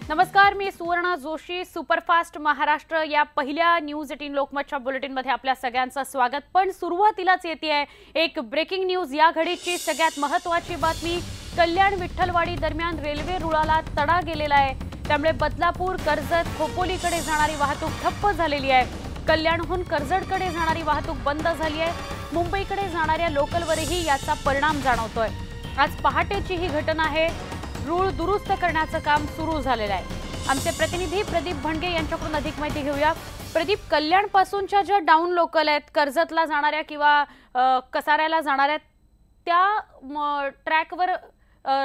नमस्कार, मी सुवर्णा जोशी. सुपरफास्ट महाराष्ट्र या पहिल्या न्यूज 18 लोकमतच्या बुलेटिनमध्ये आपल्या सगळ्यांचं स्वागत. पण सुरुवातीलाच येते एक ब्रेकिंग न्यूज. या घडीची सगळ्यात महत्त्वाची बातमी. कल्याण विठ्ठलवाडी दरम्यान रेल्वे रुळाला तडा गेलेला आहे. त्यामुळे बदलापूर, कर्जत, खोपोलीकडे जाणारी वाहतूक ठप्प झालेली आहे. कल्याणहून कर्जतकडे जाणारी वाहतूक बंद झाली आहे. मुंबईकडे जाणाऱ्या लोकलवरही याचा परिणाम जाणवतोय. आज पहाटेची ही घटना आहे. रूळ दुरुस्त करण्याचं काम सुरू झालेलं आहे. आमचे प्रतिनिधी प्रदीप भणगे यांच्याकडून अधिक माहिती घेऊया. प्रदीप, कल्याण पासूनच्या ज्या डाऊन लोकल आहेत, कर्जतला जाणाऱ्या किंवा कसाऱ्याला जाणाऱ्या, त्या ट्रॅकवर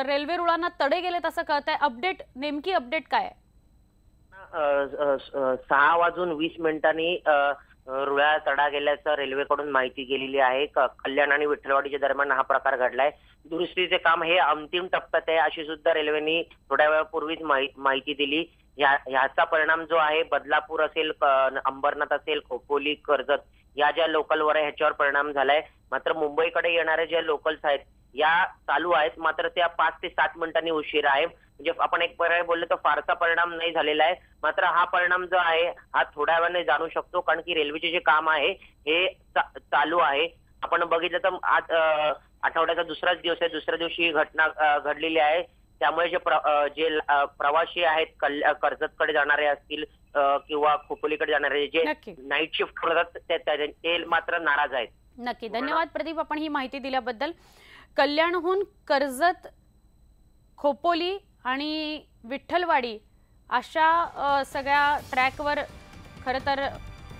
रेल्वे रुळांना तडे गेलेत असं कळतंय. नेमकी अपडेट काय आहे? 6:20 रुळाला तडा गेल्याचं रेल्वेकडून माहिती गेलेली आहे. कल्याण आणि विठ्ठलवाडीच्या दरम्यान हा प्रकार घडलाय. दुरुस्तीचे काम हे अंतिम टप्प्यात आहे अशी सुद्धा रेल्वेने थोड्या वेळापूर्वीच माहिती दिली. ह्याचा परिणाम जो आहे बदलापूर असेल, अंबरनाथ असेल, खोपोली, कर्जत या ज्या लोकलवर आहे ह्याच्यावर परिणाम झालाय. मात्र मुंबईकडे येणाऱ्या ज्या लोकल्स आहेत या चालू आहेत, मात्र त्या 5 ते 7 मिनिटांनी उशीर आहे. म्हणजे आपण एक पर्याय बोललो तर फारसा परिणाम नाही झालेला आहे. मात्र हा परिणाम जो आहे हा थोड्या वेळाने जाणू शकतो, कारण की रेल्वेचे जे काम आहे हे चालू आहे. आपण बघितलं तर आज आठवड्याचा दुसराच दिवस आहे. दुसऱ्या दिवशी ही घटना घडलेली आहे. त्यामुळे जे प्रवासी आहेत कर्जतकडे जाणारे असतील किंवा खोपोलीकडे जाणारे जे नाईट शिफ्ट करतात ते मात्र नाराज आहेत. नक्की, धन्यवाद प्रदीप आपण ही माहिती दिल्याबद्दल. कल्याणहून कर्जत, खोपोली आणि विठ्ठलवाडी अशा सगळ्या ट्रॅकवर खरं तर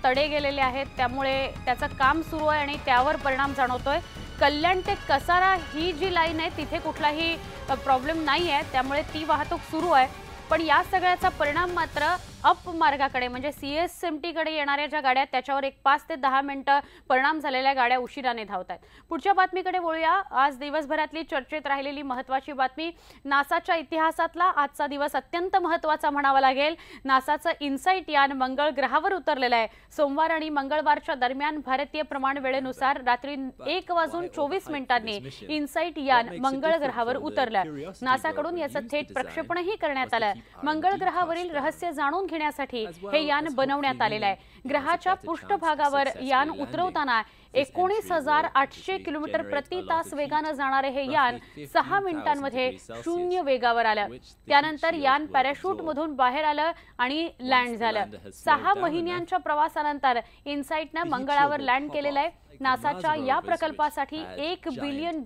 तडे गेलेले आहेत. त्यामुळे त्याचं काम सुरू आहे आणि त्यावर परिणाम जाणवतोय. कल्याण ते कसारा ही जी लाईन आहे तिथे कुठलाही प्रॉब्लेम नाही आहे, त्यामुळे ती वाहतूक सुरू आहे. पण या सगळ्याचा परिणाम मात्र अप मार्गाकडे म्हणजे CSMT-कडे येणाऱ्या ज्या गाड्या त्याच्यावर एक 5 ते 10 मिनिटं परिणाम झालेल्या गाड्या उशिराने धावत आहेत. पुढच्या बातमीकडे वळूया. आज दिवसभरातली चर्चेत राहिलेली महत्त्वाची बातमी. नासाच्या इतिहासातला आजचा दिवस अत्यंत महत्त्वाचा म्हणावा लागेल. नासाचं इनसाइट यान मंगळ ग्रहावर उतरलेलं आहे. सोमवार आणि मंगळवारच्या दरम्यान भारतीय प्रमाण वेळेनुसार रात्री 1:24 इनसाइट यान मंगळ ग्रहावर उतरलं. नासाकडून याचं थेट प्रक्षेपणही करण्यात आलं. मंगळ ग्रहावरील रहस्य जाणून घेण्यासाठी हे यान बनवण्यात आलेलं आहे. ग्रहाच्या पृष्ठभागावर यान उतरवताना 19,800 किलोमीटर प्रति तास वेगाने जाणारे हे यान 6 मिनिटांमध्ये 0 वेगावर आलं. त्यानंतर यान पॅराशूट मधून बाहेर आलं आणि लँड झालं. 6 महिन्यांच्या प्रवासानंतर इनसाइटनं मंगळावर लँड केलेलं आहे. नासाच्या या प्रकल्पासाठी $1 बिलियन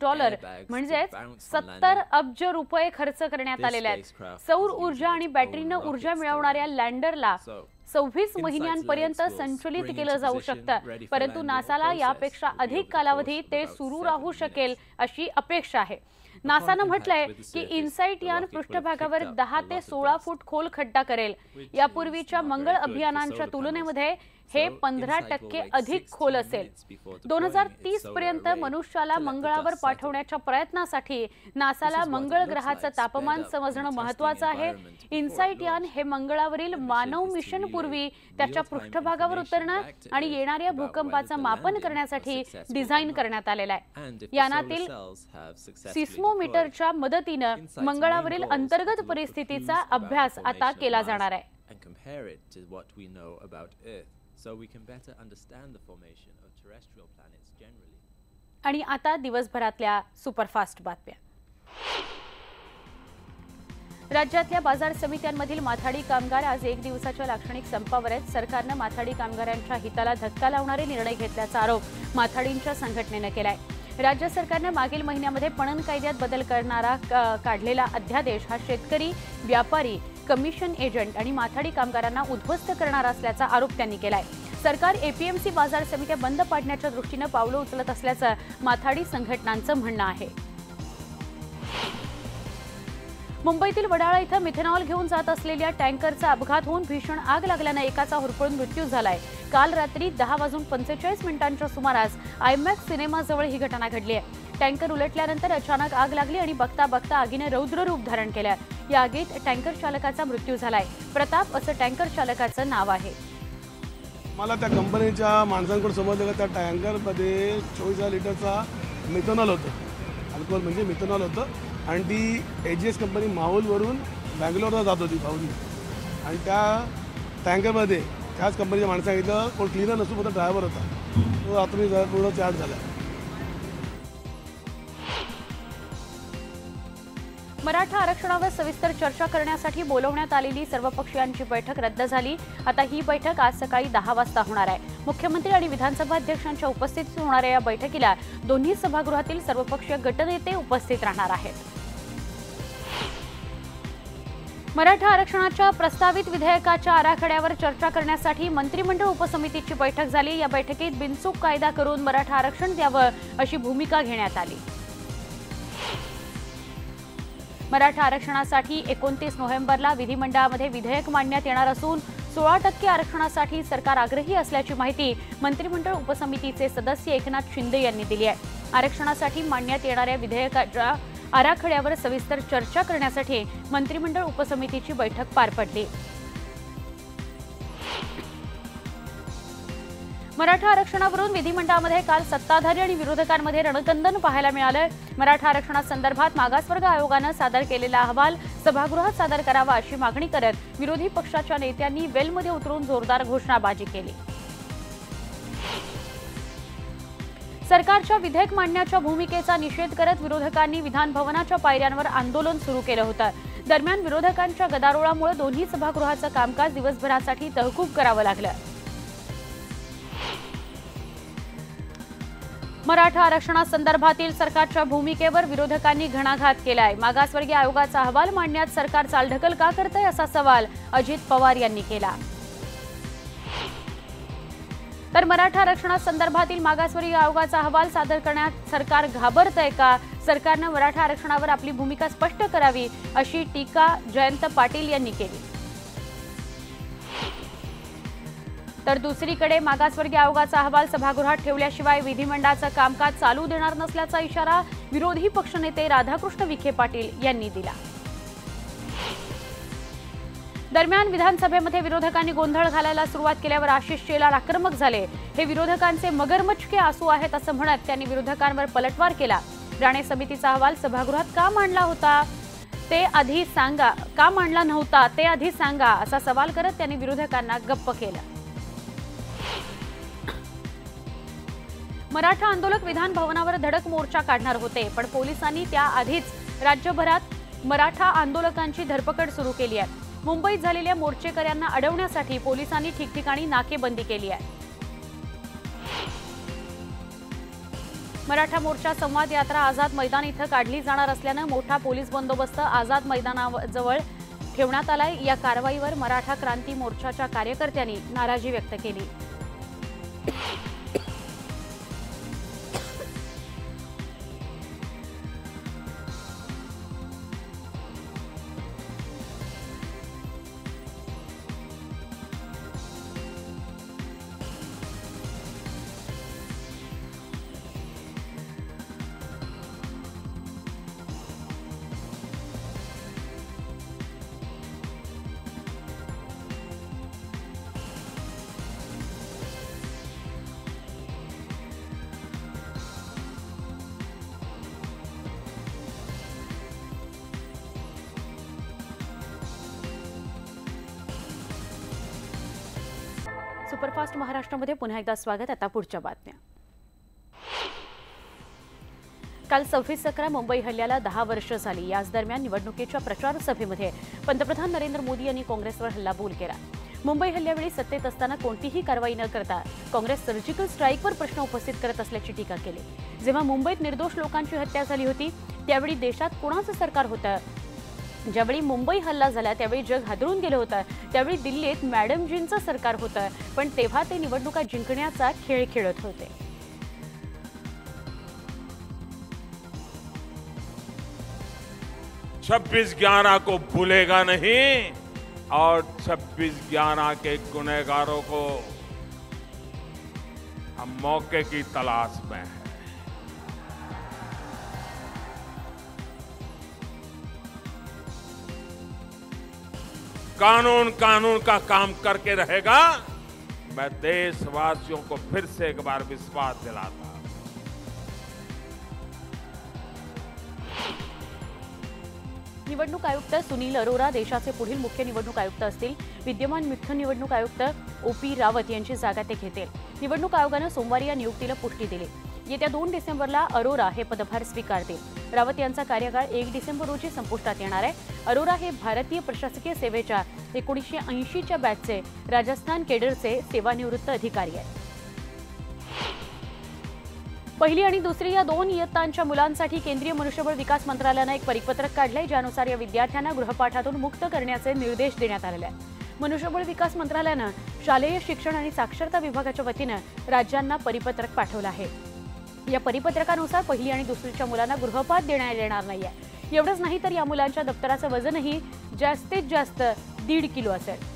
म्हणजे 70 अब्ज रुपये खर्च करण्यात आलेले आहेत. सौर ऊर्जा आणि बॅटरीनं ऊर्जा मिळवणाऱ्या लँडरला 26 महिन्यांपर्यंत संचलित केलं जाऊ शकतं. परंतु नासाला यापेक्षा अधिक कालावधी ते सुरू राहू शकेल अशी अपेक्षा आहे. नासानं म्हटलंय की इनसाइट यान पृष्ठभागावर 10 ते 16 फूट खोल खड्डा करेल. यापूर्वीच्या मंगळ अभियानांच्या तुलनेमध्ये हे 15% अधिक खोल असेल. 2030 पर्यंत मनुष्याला मंगळावर पाठवण्याच्या प्रयत्नासाठी नासाला मंगळ ग्रहाचं तापमान समजणं महत्त्वाचं आहे. इनसाइट यान हे मंगळावरील मानव मिशन पूर्वी त्याच्या पृष्ठभागावर उतरणं आणि येणाऱ्या भूकंपाचं मापन करण्यासाठी डिझाईन करण्यात आलेलं आहे. यानातील सिस्मोमीटरच्या मदतीनं मंगळावरील अंतर्गत परिस्थितीचा अभ्यास आता केला जाणार आहे. आणि आता दिवसभरातल्या सुपरफास्ट बातम्या. राज्यातल्या बाजार समित्यांमधील माथाडी कामगार आज 1 दिवसाच्या लाक्षणिक संपावर आहेत. सरकारनं माथाडी कामगारांच्या हिताला धक्का लावणारे निर्णय घेतल्याचा आरोप माथाडींच्या संघटनेनं केलाय. राज्य सरकारनं मागील महिन्यामध्ये पणन कायद्यात बदल करणारा काढलेला अध्यादेश हा शेतकरी, व्यापारी, कमिशन एजंट आणि माथाडी कामगारांना उद्ध्वस्त करणारा असल्याचा आरोप त्यांनी केलाय. सरकार APMC बाजार समित्या बंद पाडण्याच्या दृष्टीनं पावलं उचलत असल्याचं माथाडी संघटनांचं म्हणणं आहे. मुंबईतील वडाळा इथं मिथेनॉल घेऊन जात असलेल्या टँकरचा अपघात होऊन भीषण आग लागल्यानं एकाचा होरपळून मृत्यू झालाय. काल रात्री 10:45 सुमारास आयमॅक्स सिनेमाजवळ ही घटना घडली आहे. टँकर उलटल्यानंतर अचानक आग लागली आणि बघता बघता आगीने रौद्र रूप धारण केलं. या आगीत टँकर चालकाचा मृत्यू झालाय. प्रताप असं टँकर चालकाचं नाव आहे. मला त्या कंपनीच्या माणसांकडून समजलं की त्या टँकरमध्ये 24,000 लिटरचा मिथेनॉल होतं. अल्कोहोल म्हणजे मिथेनॉल होतं आणि ती AGS कंपनी माहुलवरून बँगलोरला जात होती भाऊनी. आणि त्या टँकरमध्ये त्याच कंपनीच्या माणसाने सांगितलं कोण क्लिनर नसून फक्त ड्रायव्हर होता, तो रात्री पूर्ण चार्ज झाला. मराठा आरक्षणावर सविस्तर चर्चा करण्यासाठी बोलवण्यात आलेली सर्वपक्षीयांची बैठक रद्द झाली. आता ही बैठक आज सकाळी 10 वाजता होणार आहे. मुख्यमंत्री आणि विधानसभा अध्यक्षांच्या उपस्थितीत होणाऱ्या या बैठकीला दोन्ही सभागृहातील सर्वपक्षीय गटनेते उपस्थित राहणार आहेत. मराठा आरक्षणाच्या प्रस्तावित विधेयकाच्या आराखड्यावर चर्चा करण्यासाठी मंत्रिमंडळ उपसमितीची बैठक झाली. या बैठकीत बिनचूक कायदा करून मराठा आरक्षण द्यावं अशी भूमिका घेण्यात आली. मराठा आरक्षणासाठी 29 नोव्हेंबरला विधिमंडळामध्ये विधेयक मांडण्यात येणार असून 16% आरक्षणासाठी सरकार आग्रही असल्याची माहिती मंत्रिमंडळ उपसमितीचे सदस्य एकनाथ शिंदे यांनी दिली आहे. आरक्षणासाठी मांडण्यात येणाऱ्या विधेयकाच्या आराखड्यावर सविस्तर चर्चा करण्यासाठी मंत्रिमंडळ उपसमितीची बैठक पार पडली. मराठा आरक्षणावरून विधिमंडळामध्ये काल सत्ताधारी आणि विरोधकांमध्ये रणकंदन पाहायला मिळालं. मराठा आरक्षणासंदर्भात मागासवर्ग आयोगानं सादर केलेला अहवाल सभागृहात सादर करावा अशी मागणी करत विरोधी पक्षाच्या नेत्यांनी वेलमध्ये उतरून जोरदार घोषणाबाजी केली. सरकारच्या विधेयक मांडण्याच्या भूमिकेचा निषेध करत विरोधकांनी विधान भवनाच्या पायऱ्यांवर आंदोलन सुरू केलं होतं. दरम्यान विरोधकांच्या गदारोळामुळे दोन्ही सभागृहाचं कामकाज दिवसभरासाठी तहकूब करावं लागलं. मराठा आरक्षणासंदर्भातील सरकारच्या भूमिकेवर विरोधकांनी घणाघात केलाय. मागासवर्गीय आयोगाचा अहवाल मांडण्यात सरकार चालढकल का करतंय असा सवाल अजित पवार यांनी केला. तर मराठा आरक्षणासंदर्भातील मागासवर्गीय आयोगाचा अहवाल सादर करण्यात सरकार घाबरतंय का? सरकारनं मराठा आरक्षणावर आपली भूमिका स्पष्ट करावी अशी टीका जयंत पाटील यांनी केली. तर दुसरीकडे मागासवर्गीय आयोगाचा अहवाल सभागृहात ठेवल्याशिवाय विधिमंडळाचं कामकाज चालू देणार नसल्याचा इशारा विरोधी पक्षनेते राधाकृष्ण विखे पाटील यांनी दिला. दरम्यान विधानसभेमध्ये विरोधकांनी गोंधळ घालायला सुरुवात केल्यावर आशिष शेलार आक्रमक झाले. हे विरोधकांचे मगरमच्छ आसू आहेत असं म्हणत त्यांनी विरोधकांवर पलटवार केला. राणे समितीचा अहवाल सभागृहात का मांडला होता ते आधी सांगा, का मांडला नव्हता ते आधी सांगा असा सवाल करत त्यांनी विरोधकांना गप्प केलं. मराठा आंदोलक विधान भवनावर धडक मोर्चा काढणार होते, पण पोलिसांनी त्याआधीच राज्यभरात मराठा आंदोलकांची धरपकड सुरू केली आहे. मुंबईत झालेल्या मोर्चेकऱ्यांना अडवण्यासाठी पोलिसांनी ठिकठिकाणी नाकेबंदी केली आहे. मराठा मोर्चा संवाद यात्रा आझाद मैदान इथं काढली जाणार असल्यानं मोठा पोलीस बंदोबस्त आझाद मैदानाजवळ ठेवण्यात आलाय. या कारवाईवर मराठा क्रांती मोर्चाच्या कार्यकर्त्यांनी नाराजी व्यक्त केली. सुपरफास्ट महाराष्ट्रामध्ये पुन्हा एकदा स्वागत. आता पुढच्या बातम्या. काल 26/11 मुंबई हल्ल्याला 10 वर्ष झाली. याच दरम्यान निवडणुकीच्या प्रचार सभेमध्ये पंतप्रधान नरेंद्र मोदी यांनी काँग्रेसवर हल्लाबोल केला. मुंबई हल्ल्यावेळी सत्तेत असताना कोणतीही कारवाई न करता काँग्रेस सर्जिकल स्ट्राईकवर प्रश्न उपस्थित करत असल्याची टीका केली. जेव्हा मुंबईत निर्दोष लोकांची हत्या झाली होती त्यावेळी देशात कोणाचं सरकार होतं? ज्यावेळी मुंबई हल्ला झाला त्यावेळी जग हादरून गेलं होतं. त्यावेळी दिल्लीत मॅडमजींचं सरकार होतं, पण तेव्हा ते निवडणुका जिंकण्याचा खेळ खेळत होते. छब्बीस 11 को भूलेगा नहीं और 26/11 के गुनहगारों को हम मौके की तलाश में हैं. कानून का काम करके रहेगा. मैं देशवासियों को फिर से एक बार विश्वास दिलाता. निवडणूक आयुक्त सुनील अरोरा देशाचे पुढील मुख्य निवडणूक आयुक्त असतील. विद्यमान मुख्य निवडणूक आयुक्त OP रावत यांची जागा ते घेतील. निवडणूक आयोगानं सोमवारी या नियुक्तीला पुष्टी दिली. येत्या 2 डिसेंबरला अरोरा हे पदभार स्वीकारतील. रावत यांचा कार्यकाळ 1 डिसेंबर रोजी संपुष्टात येणार आहे. अरोरा हे भारतीय प्रशासकीय सेवेच्या 1980च्या बॅचचे राजस्थान केडरचे सेवानिवृत्त अधिकारी आहेत. पहिली आणि दुसरी या 2 इयत्तांच्या मुलांसाठी केंद्रीय मनुष्यबळ विकास मंत्रालयानं एक परिपत्रक काढलंय, ज्यानुसार या विद्यार्थ्यांना गृहपाठातून मुक्त करण्याचे निर्देश देण्यात आलेले आहेत. मनुष्यबळ विकास मंत्रालयानं शालेय शिक्षण आणि साक्षरता विभागाच्या वतीनं राज्यांना परिपत्रक पाठवलं आहे. या परिपत्रकानुसार पहिली आणि दुसरीच्या मुलांना गृहपाठ देण्यात येणार नाहीये. एवढंच नाही तर या मुलांच्या दप्तराचं वजनही जास्तीत जास्त 1.5 किलो असेल.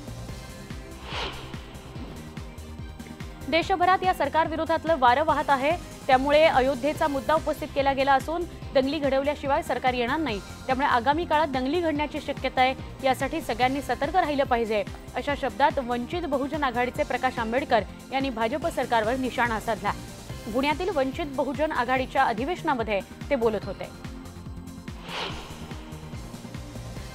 देशभरात या सरकार विरोधातलं वारं वाहत आहे. त्यामुळे अयोध्येचा मुद्दा उपस्थित केला गेला असून दंगली घडवल्याशिवाय सरकार येणार नाही. त्यामुळे आगामी काळात दंगली घडण्याची शक्यता आहे. यासाठी सगळ्यांनी सतर्क राहिलं पाहिजे, अशा शब्दात वंचित बहुजन आघाडीचे प्रकाश आंबेडकर यांनी भाजप सरकारवर निशाणा साधला. पुण्यातील वंचित बहुजन आघाडीच्या अधिवेशनामध्ये ते बोलत होते.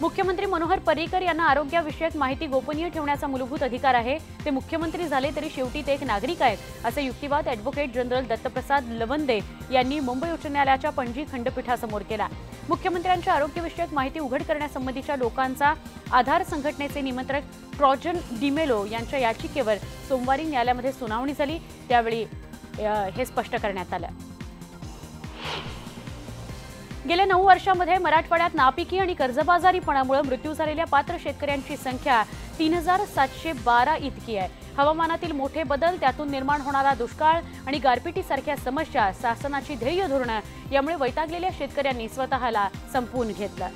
मुख्यमंत्री मनोहर पर्रीकर यांना आरोग्याविषयक माहिती गोपनीय ठेवण्याचा मूलभूत अधिकार आहे. ते मुख्यमंत्री झाले तरी शेवटी ते एक नागरिक आहेत, असे युक्तिवाद ॲडव्होकेट जनरल दत्तप्रसाद लवंदे यांनी मुंबई उच्च न्यायालयाच्या पणजी खंडपीठासमोर केला. मुख्यमंत्र्यांच्या आरोग्यविषयक माहिती उघड करण्यासंबंधीच्या लोकांचा आधार संघटनेचे निमंत्रक ट्रॉजन डिमेलो यांच्या याचिकेवर सोमवारी न्यायालयामध्ये सुनावणी झाली. त्यावेळी हे स्पष्ट करण्यात आलं. गेल्या 9 वर्षांमध्ये मराठवाड्यात नापिकी आणि कर्जबाजारीपणामुळे मृत्यू झालेल्या पात्र शेतकऱ्यांची संख्या 3712 इतकी आहे. हवामानातील मोठे बदल, त्यातून निर्माण होणारा दुष्काळ आणि गारपिटीसारख्या समस्या, शासनाची ध्येय धोरणं यामुळे वैतागलेल्या शेतकऱ्यांनी स्वतःला संपवून घेतलं.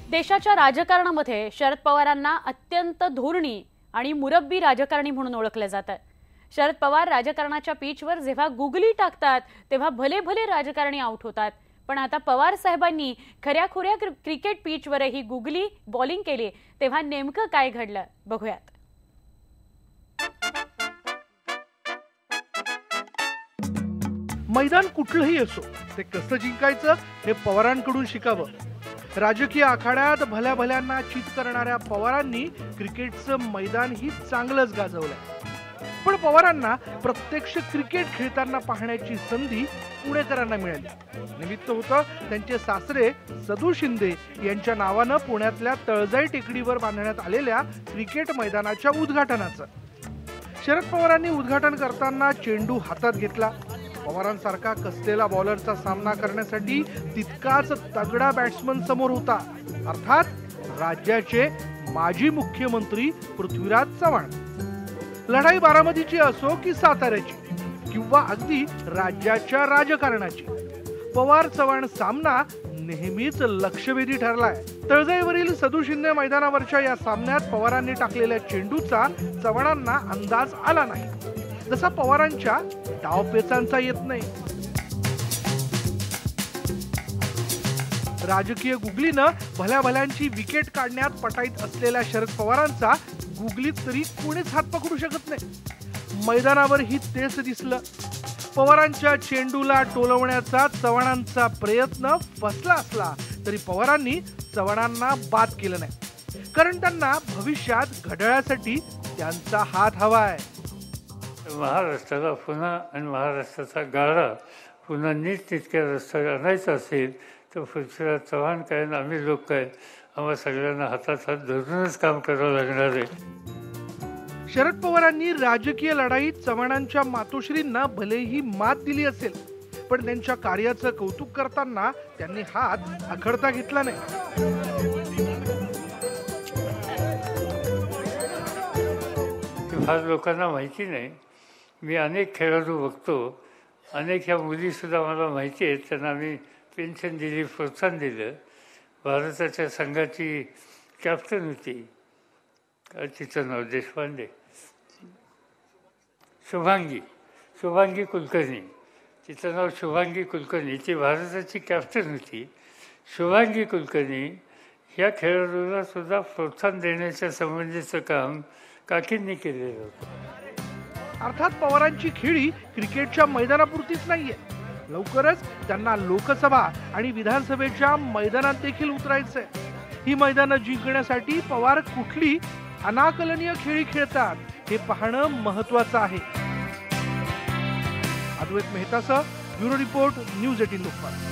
देशाच्या राजकारणामध्ये शरद पवारांना अत्यंत धोरणी आणि मुरब्बी राजकारणी म्हणून ओळखलं जातं. शरद पवार राजकारणाच्या पिचवर जेव्हा गुगली टाकतात तेव्हा भले भले राजकारणी आउट होतात. पण आता पवार साहेबांनी खऱ्याखुऱ्या क्रिकेट पिचवरही गुगली बॉलिंग केली, तेव्हा नेमकं काय घडलं बघूयात. मैदान कुठलंही असो ते कसं जिंकायचं हे पवारांकडून शिकावं. राजकीय आखाड्यात भल्या भल्यांना चित करणाऱ्या पवारांनी क्रिकेटचं मैदानही चांगलंच गाजवलंय. पण पवारांना प्रत्यक्ष क्रिकेट खेळताना पाहण्याची संधी पुणेकरांना मिळाली. निमित्त होतं त्यांचे सासरे सदू शिंदे यांच्या नावानं पुण्यातल्या तळजाई टेकडीवर बांधण्यात आलेल्या क्रिकेट मैदानाच्या उद्घाटनाचं. शरद पवारांनी उद्घाटन करताना चेंडू हातात घेतला. पवारांसारखा कसलेला बॉलरचा सामना करण्यासाठी तितकाच तगडा बॅट्समन समोर होता, अर्थात राज्याचे माजी मुख्यमंत्री पृथ्वीराज चव्हाण. लढाई बारामतीची असो की साताऱ्याची किंवा अगदी राज्याच्या राजकारणाची, पवार चव्हाण सामना नेहमीच लक्षवेधी ठरलाय. तळजाईवरील सदू शिंदे मैदानावरच्या या सामन्यात पवारांनी टाकलेल्या चेंडूचा चव्हाणांना अंदाज आला नाही, जसा पवारांच्या डावपेचांचा येत नाही. राजकीय गुगलीनं भल्या भल्यांची विकेट काढण्यात पटाईत असलेल्या शरद पवारांचा गुगलीत तरी कोणीच हात पकडू शकत नाही. मैदानावरही तेच दिसलं. पवारांच्या चेंडूला टोलवण्याचा चव्हाणांचा प्रयत्न फसला असला तरी पवारांनी चव्हाणांना बाद केलं नाही, कारण त्यांना भविष्यात घड्याळासाठी त्यांचा हात हवाय. महाराष्ट्राला पुन्हा आणि महाराष्ट्राचा गाडा पुन्हा नीट तितक्या रस्त्यावर आणायचा असेल तर पृथ्वीराज चव्हाण काय आणि आम्ही लोक काय, आम्हाला सगळ्यांना हातात हात धरूनच काम करावं लागणार आहे. शरद पवारांनी राजकीय लढाईत चव्हाणांच्या मातोश्रींना भलेही मात दिली असेल, पण त्यांच्या कार्याचं कौतुक करताना त्यांनी हात आखडता घेतला नाही. फार लोकांना माहिती नाही. मी अनेक खेळाडू बघतो, अनेक ह्या मुलीसुद्धा मला माहिती आहेत. त्यांना मी पेन्शन दिली, प्रोत्साहन दिलं. भारताच्या संघाची कॅप्टन होती, तिचं नाव देशपांडे, शुभांगी कुलकर्णी, तिचं नाव शुभांगी कुलकर्णी, ती भारताची कॅप्टन होती. शुभांगी कुलकर्णी ह्या खेळाडूला सुद्धा प्रोत्साहन देण्याच्या संबंधीचं काम काकींनी केलेलं होतं. अर्थात पवारांची खेळी क्रिकेटच्या मैदानापुरतीच नाहीये, लवकरच त्यांना लोकसभा आणि विधानसभेच्या मैदानात देखील उतरायचंय। ही मैदानं जिंकण्यासाठी पवार कुठली अनाकलनीय खेळी खेळतात हे पाहणं महत्त्वाचं आहे। अद्वैत मेहतासह ब्युरो रिपोर्ट, न्यूज 18 लोकमत।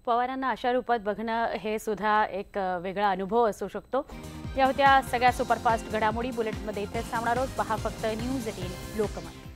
पवारांना अशा रूपात बघणं हे सुद्धा एक वेगळा अनुभव असू शकतो। या होत्या सगळ्या सुपरफास्ट घडामोडी बुलेटिनमध्ये इथेच थांबणार आहोत। पहा फक्त न्यूज 18 लोकमत।